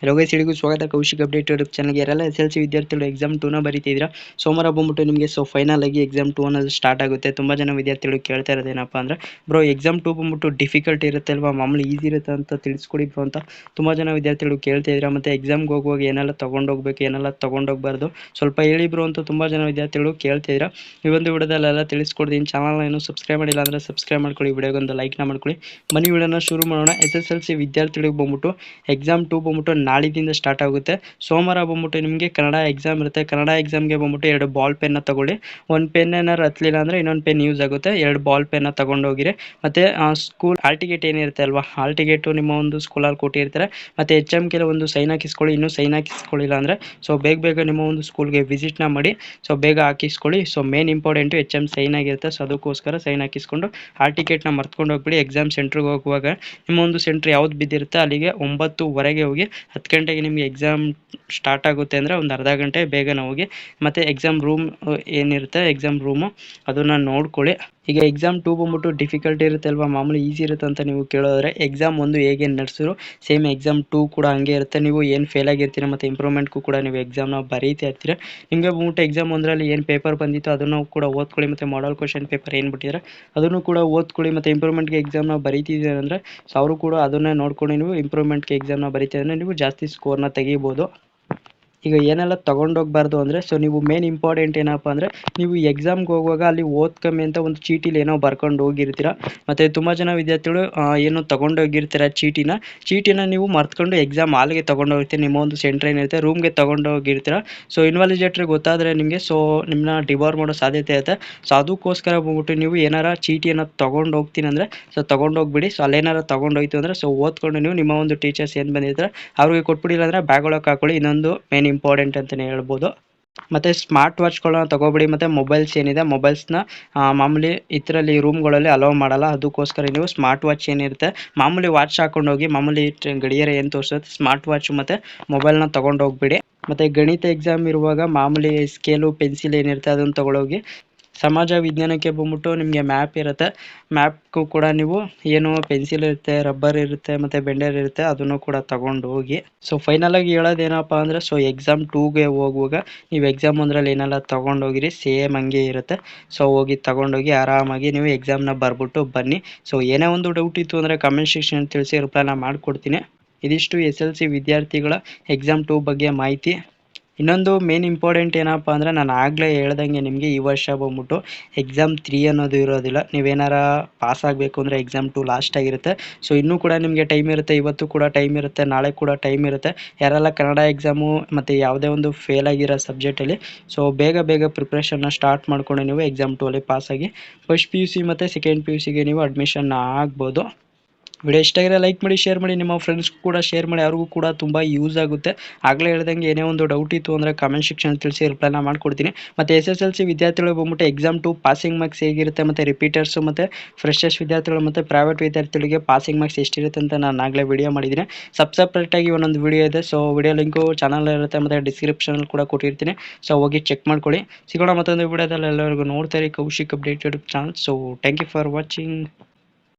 Hello guys, ಎಲ್ಲರಿಗೂ ಸ್ವಾಗತ. Kaushik update YouTube ಚಾನಲ್ಗೆ. ಯಾರೆಲ್ಲ SLC ವಿದ್ಯಾರ್ಥಿಗಳು ಎಕ್ಸಾಮ್ 2ನ ಬರೀತಿದ್ದೀರಾ, ಸೋಮವಾರ ಬಂದ್ಬಿಟ್ಟು ನಿಮಗೆ ಫೈನಲ್ ಆಗಿ ಎಕ್ಸಾಮ್ 2 ಅನ್ನೋದು ಸ್ಟಾರ್ಟ್ ಆಗುತ್ತೆ. ತುಂಬ ಜನ ವಿದ್ಯಾರ್ಥಿಗಳು ಕೇಳ್ತಾ ಇರೋದೇನಪ್ಪ ಅಂದರೆ, ಬ್ರೋ ಎಕ್ಸಾಮ್ 2 ಬಂದ್ಬಿಟ್ಟು ಡಿಫಿಕಲ್ಟ್ ಇರುತ್ತೆ ಅಲ್ವಾ, ಮಾಮೂಲಿ ಈಸಿ ಇರುತ್ತೆ ಅಂತ ತಿಳಿಸ್ಕೊಡಿ ಬ್ರೋ ಅಂತ ತುಂಬ ಜನ ವಿದ್ಯಾರ್ಥಿಗಳು ಕೇಳ್ತಾ ಇದ್ದೀರಾ. ಮತ್ತು ಎಕ್ಸಾಮ್ಗೆ ಹೋಗುವಾಗ ಏನೆಲ್ಲ ತೊಗೊಂಡೋಗ್ಬೇಕು, ಏನೆಲ್ಲ ತೊಗೊಂಡೋಗ್ಬಾರ್ದು ಸ್ವಲ್ಪ ಹೇಳಿ ಬ್ರೋ ಅಂತ ತುಂಬ ಜನ ವಿದ್ಯಾರ್ಥಿಗಳು ಕೇಳ್ತಿದ್ದೀರಾ. ಈ ಒಂದು ವಿಡಿಯೋದಲ್ಲೆಲ್ಲ ತಿಳಿಸ್ಕೊಡ್ತೀನಿ. ಚಾನಲ್ನ ಇನ್ನೂ ಸಬ್ಸ್ಕ್ರೈಬ್ ಮಾಡಿಲ್ಲ ಅಂದರೆ ಸಬ್ಸ್ಕ್ರೈಬ್ ಮಾಡ್ಕೊಳ್ಳಿ, ವಿಡಿಯೋಗೊಂದು ಲೈಕ್ನ ಮಾಡ್ಕೊಳ್ಳಿ. ಬನ್ನಿ ವಿಡಿಯೋನ ಶುರು ಮಾಡೋಣ. SSLC ವಿದ್ಯಾರ್ಥಿಗಳಿಗೆ ಬಂದ್ಬಿಟ್ಟು ಎಕ್ಸಾಮ್ 2 ಬಂದ್ಬಿಟ್ಟು ನಾಳಿದಿಂದ ಸ್ಟಾರ್ಟ್ ಆಗುತ್ತೆ. ಸೋಮವಾರ ಬಂದ್ಬಿಟ್ಟು ನಿಮಗೆ ಕನ್ನಡ ಎಕ್ಸಾಮ್ ಇರುತ್ತೆ. ಕನ್ನಡ ಎಕ್ಸಾಮ್ಗೆ ಬಂದ್ಬಿಟ್ಟು 2 ಬಾಲ್ ಪೆನ್ನ ತಗೊಳ್ಳಿ. ಒಂದು ಪೆನ್ ಏನಾರು ಹತ್ತಲಿಲ್ಲ ಅಂದರೆ ಇನ್ನೊಂದು ಪೆನ್ ಯೂಸ್ ಆಗುತ್ತೆ. 2 ಬಾಲ್ ಪೆನ್ನ ತಗೊಂಡೋಗಿರಿ. ಮತ್ತು ಸ್ಕೂಲ್ ಹಾಲ್ ಟಿಕೆಟ್ ಏನಿರುತ್ತೆ ಅಲ್ವಾ, ಹಾಲ್ ಟಿಕೆಟು ನಿಮ್ಮ ಒಂದು ಸ್ಕೂಲಲ್ಲಿ ಕೊಟ್ಟಿರ್ತಾರೆ. ಮತ್ತು HMKಲೆ ಒಂದು ಸೈನ್ ಹಾಕಿಸ್ಕೊಳ್ಳಿ. ಇನ್ನೂ ಸೈನ್ ಹಾಕಿಸ್ಕೊಳ್ಳಿಲ್ಲ ಅಂದರೆ ಬೇಗ ನಿಮ್ಮ ಒಂದು ಸ್ಕೂಲ್ಗೆ ವಿಸಿಟ್ನ ಮಾಡಿ, ಬೇಗ ಹಾಕಿಸ್ಕೊಳ್ಳಿ. ಮೇನ್ ಇಂಪಾರ್ಟೆಂಟು HM ಸೈನ್ ಆಗಿರುತ್ತೆ. ಅದಕ್ಕೋಸ್ಕರ ಸೈನ್ ಹಾಕಿಸ್ಕೊಂಡು ಹಾಲ್ ಟಿಕೆಟ್ನ ಮರ್ತ್ಕೊಂಡು ಹೋಗ್ಬಿಡಿ. ಎಕ್ಸಾಮ್ ಸೆಂಟ್ರಿಗೆ ಹೋಗುವಾಗ ನಿಮ್ಮ ಒಂದು ಸೆಂಟ್ರ್ ಯಾವ್ದು ಬಿದ್ದಿರುತ್ತೆ ಅಲ್ಲಿಗೆ 9:15ಗೆ ಹೋಗಿ. 10 ಗಂಟೆಗೆ ನಿಮಗೆ ಎಕ್ಸಾಮ್ ಸ್ಟಾರ್ಟ್ ಆಗುತ್ತೆ ಅಂದರೆ ಒಂದು ಅರ್ಧ ಗಂಟೆ ಬೇಗನೆ ಹೋಗಿ. ಮತ್ತು ಎಕ್ಸಾಮ್ ರೂಮ್ ಏನಿರುತ್ತೆ, ಎಕ್ಸಾಮ್ ರೂಮು ಅದನ್ನು ನೋಡ್ಕೊಳ್ಳಿ. ಈಗ ಎಕ್ಸಾಮ್ 2 ಬಂದ್ಬಿಟ್ಟು ಡಿಫಿಕಲ್ಟ್ ಇರುತ್ತೆ ಅಲ್ವಾ, ಮಾಮೂಲಿ ಈಸಿ ಇರುತ್ತೆ ಅಂತ ನೀವು ಕೇಳೋದ್ರೆ, ಎಕ್ಸಾಮ್ 1 ಹೇಗೆ ನಡೆಸಿದ್ರು ಸೇಮ್ ಎಕ್ಸಾಮ್ 2 ಕೂಡ ಹಂಗೆ ಇರುತ್ತೆ. ನೀವು ಏನು ಫೇಲ್ ಆಗಿರ್ತೀರ ಮತ್ತು ಇಂಪ್ರೂವ್ಮೆಂಟ್ಗೂ ಕೂಡ ನೀವು ಎಕ್ಸಾಮ್ನ ಬರೀತಾ ಇರ್ತೀರ. ನಿಮಗೆ ಬಂದ್ಬಿಟ್ಟು ಎಕ್ಸಾಮ್ 1ರಲ್ಲಿ ಏನು ಪೇಪರ್ ಬಂದಿತ್ತು ಅದನ್ನು ಕೂಡ ಓದ್ಕೊಳ್ಳಿ. ಮತ್ತು ಮಾಡಲ್ ಕ್ವಶನ್ ಪೇಪರ್ ಏನು ಬಿಟ್ಟಿದ್ದಾರೆ ಅದನ್ನು ಕೂಡ ಓದ್ಕೊಳ್ಳಿ. ಮತ್ತು ಇಂಪ್ರೂವ್ಮೆಂಟ್ಗೆ ಎಕ್ಸಾಮ್ನ ಬರೀತಿದ್ದೀರ ಅಂದರೆ ಅವರು ಕೂಡ ಅದನ್ನೇ ನೋಡ್ಕೊಂಡು ನೀವು ಇಂಪ್ರೂವ್ಮೆಂಟ್ಗೆ ಎಕ್ಸಾಮ್ನ ಬರೀತಿದ್ರೆ ನೀವು ಜಾಸ್ತಿ ಸ್ಕೋರ್ನ ತೆಗಿಬೋದು. ಈಗ ಏನೆಲ್ಲ ತೊಗೊಂಡೋಗ್ಬಾರ್ದು ಅಂದರೆ, ನೀವು ಮೇನ್ ಇಂಪಾರ್ಟೆಂಟ್ ಏನಪ್ಪ ಅಂದರೆ, ನೀವು ಎಕ್ಸಾಮ್ಗೆ ಹೋಗುವಾಗ ಅಲ್ಲಿ ಓದ್ಕಮ್ಮಿ ಅಂತ ಒಂದು ಚೀಟಿಲಿ ಏನೋ ಬರ್ಕೊಂಡು ಹೋಗಿರ್ತೀರ. ಮತ್ತು ತುಂಬ ಜನ ವಿದ್ಯಾರ್ಥಿಗಳು ಏನು ತೊಗೊಂಡೋಗಿರ್ತೀರ ಚೀಟಿನ ನೀವು ಮರ್ತ್ಕೊಂಡು ಎಕ್ಸಾಮ್ ಹಾಲ್ಗೆ ತೊಗೊಂಡೋಗಿರ್ತೀರ. ನಿಮ್ಮ ಒಂದು ಸೆಂಟ್ರ್ ಏನಿರುತ್ತೆ ರೂಮ್ಗೆ ತೊಗೊಂಡೋಗಿರ್ತೀರ. ಇನ್ವಾಲಿಜೇಟ್ರಿಗೆ ಗೊತ್ತಾದರೆ ನಿಮಗೆ ನಿಮ್ಮನ್ನ ಡಿಬಾರ್ ಮಾಡೋ ಸಾಧ್ಯತೆ ಇರುತ್ತೆ. ಅದಕ್ಕೋಸ್ಕರ ಬಂದ್ಬಿಟ್ಟು ನೀವು ಏನಾರ ಚೀಟಿಯನ್ನು ತೊಗೊಂಡು ಹೋಗ್ತೀನಿ ಅಂದರೆ ತೊಗೊಂಡೋಗ್ಬಿಡಿ. ಅಲ್ಲೇನಾರು ತೊಗೊಂಡೋಯ್ತು ಅಂದರೆ ಓದ್ಕೊಂಡು ನೀವು ನಿಮ್ಮ ಒಂದು ಟೀಚರ್ಸ್ ಏನು ಬಂದಿರ್ತಾರೆ ಅವ್ರಿಗೆ ಕೊಟ್ಬಿಡಿಲ್ಲ ಅಂದರೆ ಬ್ಯಾಗ್ ಒಳಗೆ ಹಾಕೊಳ್ಳಿ. ಇನ್ನೊಂದು ಮೇನ್ ಇಂಪಾರ್ಟೆಂಟ್ ಅಂತಲೇ ಹೇಳ್ಬೋದು. ಮತ್ತು ಸ್ಮಾರ್ಟ್ ವಾಚ್ಗಳನ್ನ ತೊಗೊಬೇಡಿ. ಮತ್ತು ಮೊಬೈಲ್ಸ್ ಏನಿದೆ ಮೊಬೈಲ್ಸ್ನ ಮಾಮೂಲಿ ಇದರಲ್ಲಿ ರೂಮ್ಗಳಲ್ಲಿ ಅಲೋ ಮಾಡಲ್ಲ. ಅದಕ್ಕೋಸ್ಕರ ನೀವು ಸ್ಮಾರ್ಟ್ ವಾಚ್ ಏನಿರುತ್ತೆ ಮಾಮೂಲಿ ವಾಚ್ ಹಾಕೊಂಡೋಗಿ. ಮಾಮೂಲಿ ಗಡಿಯಾರ ಏನು ತೋರಿಸುತ್ತೆ ಸ್ಮಾರ್ಟ್ ವಾಚ್ ಮತ್ತು ಮೊಬೈಲ್ನ ತೊಗೊಂಡೋಗ್ಬಿಡಿ. ಮತ್ತು ಗಣಿತ ಎಕ್ಸಾಮ್ ಇರುವಾಗ ಮಾಮೂಲಿ ಸ್ಕೇಲು ಪೆನ್ಸಿಲ್ ಏನಿರುತ್ತೆ ಅದನ್ನು ತೊಗೊಳೋಗಿ. ಸಮಾಜ ವಿಜ್ಞಾನಕ್ಕೆ ಬಂದ್ಬಿಟ್ಟು ನಿಮಗೆ ಮ್ಯಾಪ್ ಇರುತ್ತೆ. ಮ್ಯಾಪ್ಗೂ ಕೂಡ ನೀವು ಏನು ಪೆನ್ಸಿಲ್ ಇರುತ್ತೆ, ರಬ್ಬರ್ ಇರುತ್ತೆ ಮತ್ತು ಬೆಂಡರ್ ಇರುತ್ತೆ ಅದನ್ನು ಕೂಡ ತಗೊಂಡು ಹೋಗಿ. ಫೈನಲಾಗಿ ಹೇಳೋದೇನಪ್ಪ ಅಂದರೆ, ಎಕ್ಸಾಮ್ 2ಗೆ ಹೋಗುವಾಗ ನೀವು ಎಕ್ಸಾಮ್ 1ರಲ್ಲಿ ಏನೆಲ್ಲ ತೊಗೊಂಡೋಗಿರಿ ಸೇಮ್ ಹಂಗೆ ಇರುತ್ತೆ. ಹೋಗಿ ತೊಗೊಂಡೋಗಿ ಆರಾಮಾಗಿ ನೀವು ಎಕ್ಸಾಮ್ನ ಬರ್ಬಿಟ್ಟು ಬನ್ನಿ. ಏನೇ ಒಂದು ಡೌಟ್ ಇತ್ತು ಅಂದರೆ ಕಮೆಂಟ್ ಸೆಕ್ಷನ್ ತಿಳಿಸಿ, ರಿಪ್ಲೈನ ಮಾಡಿಕೊಡ್ತೀನಿ. ಇದಿಷ್ಟು SLC ವಿದ್ಯಾರ್ಥಿಗಳ ಎಕ್ಸಾಮ್ 2 ಬಗ್ಗೆ ಮಾಹಿತಿ. ಇನ್ನೊಂದು ಮೇನ್ ಇಂಪಾರ್ಟೆಂಟ್ ಏನಪ್ಪ ಅಂದರೆ, ನಾನು ಆಗಲೇ ಹೇಳ್ದಂಗೆ ನಿಮಗೆ ಈ ವರ್ಷ ಬಂದ್ಬಿಟ್ಟು ಎಕ್ಸಾಮ್ 3 ಅನ್ನೋದು ಇರೋದಿಲ್ಲ. ನೀವೇನಾರ ಪಾಸ್ ಆಗಬೇಕು ಅಂದರೆ ಎಕ್ಸಾಮ್ 2 ಲಾಸ್ಟ್ ಆಗಿರುತ್ತೆ. ಇನ್ನೂ ಕೂಡ ನಿಮಗೆ ಟೈಮ್ ಇರುತ್ತೆ. ಇವತ್ತು ಕೂಡ ಟೈಮ್ ಇರುತ್ತೆ, ನಾಳೆ ಕೂಡ ಟೈಮ್ ಇರುತ್ತೆ. ಯಾರೆಲ್ಲ ಕನ್ನಡ ಎಕ್ಸಾಮು ಮತ್ತು ಯಾವುದೇ ಒಂದು ಫೇಲ್ ಆಗಿರೋ ಸಬ್ಜೆಕ್ಟಲ್ಲಿ ಬೇಗ ಪ್ರಿಪ್ರೇಷನ್ನ ಸ್ಟಾರ್ಟ್ ಮಾಡ್ಕೊಂಡು ನೀವು ಎಕ್ಸಾಮ್ 2ಅಲ್ಲಿ ಪಾಸಾಗಿ ಫಸ್ಟ್ PUC ಮತ್ತು ಸೆಕೆಂಡ್ PUCಗೆ ನೀವು ಅಡ್ಮಿಷನ್ ಆಗ್ಬೋದು. ವಿಡಿಯೋ ಇಷ್ಟ ಆಗಿರೋ ಲೈಕ್ ಮಾಡಿ, ಶೇರ್ ಮಾಡಿ, ನಿಮ್ಮ ಫ್ರೆಂಡ್ಸ್ ಕೂಡ ಶೇರ್ ಮಾಡಿ, ಅವ್ರಿಗೂ ಕೂಡ ತುಂಬ ಯೂಸ್ ಆಗುತ್ತೆ. ಆಗಲೇ ಹೇಳ್ದಂಗೆ ಏನೇ ಒಂದು ಡೌಟ್ ಇತ್ತು ಅಂದರೆ ಕಮೆಂಟ್ ಸೆಕ್ಷನ್ ತಿಳಿಸಿ, ರಿಪ್ಲೈನ ಮಾಡಿಕೊಡ್ತೀನಿ. ಮತ್ತು SSLC ವಿದ್ಯಾರ್ಥಿಗಳು ಬಂದ್ಬಿಟ್ಟು ಎಕ್ಸಾಮ್ 2 ಪಾಸಿಂಗ್ ಮಾರ್ಕ್ಸ್ ಹೇಗಿರುತ್ತೆ ಮತ್ತು ರಿಪೀಟರ್ಸು ಮತ್ತು ಫ್ರೆಶರ್ಸ್ ವಿದ್ಯಾರ್ಥಿಗಳು ಮತ್ತು ಪ್ರೈವೇಟ್ ವಿದ್ಯಾರ್ಥಿಗಳಿಗೆ ಪಾಸಿಂಗ್ ಮಾರ್ಕ್ಸ್ ಎಷ್ಟಿರುತ್ತೆ ಅಂತ ನಾನು ಆಗಲೇ ವಿಡಿಯೋ ಮಾಡಿದ್ದೀನಿ. ಸಪ್ರೇಟಾಗಿ ಒಂದೊಂದು ವಿಡಿಯೋ ಇದೆ. ವಿಡಿಯೋ ಲಿಂಕು ಚಾನಲ್ ಇರುತ್ತೆ ಮತ್ತು ಡಿಸ್ಕ್ರಿಪ್ಷನಲ್ಲಿ ಕೂಡ ಕೊಟ್ಟಿರ್ತೀನಿ. ಹೋಗಿ ಚೆಕ್ ಮಾಡ್ಕೊಳ್ಳಿ. ಸಿಗೋಣ ಮತ್ತೊಂದು ವಿಡಿಯೋದಲ್ಲಿ. ಎಲ್ಲರಿಗೂ ನೋಡ್ತಾ ಇರಿ Kaushik update YouTube channel. Thank you for watching.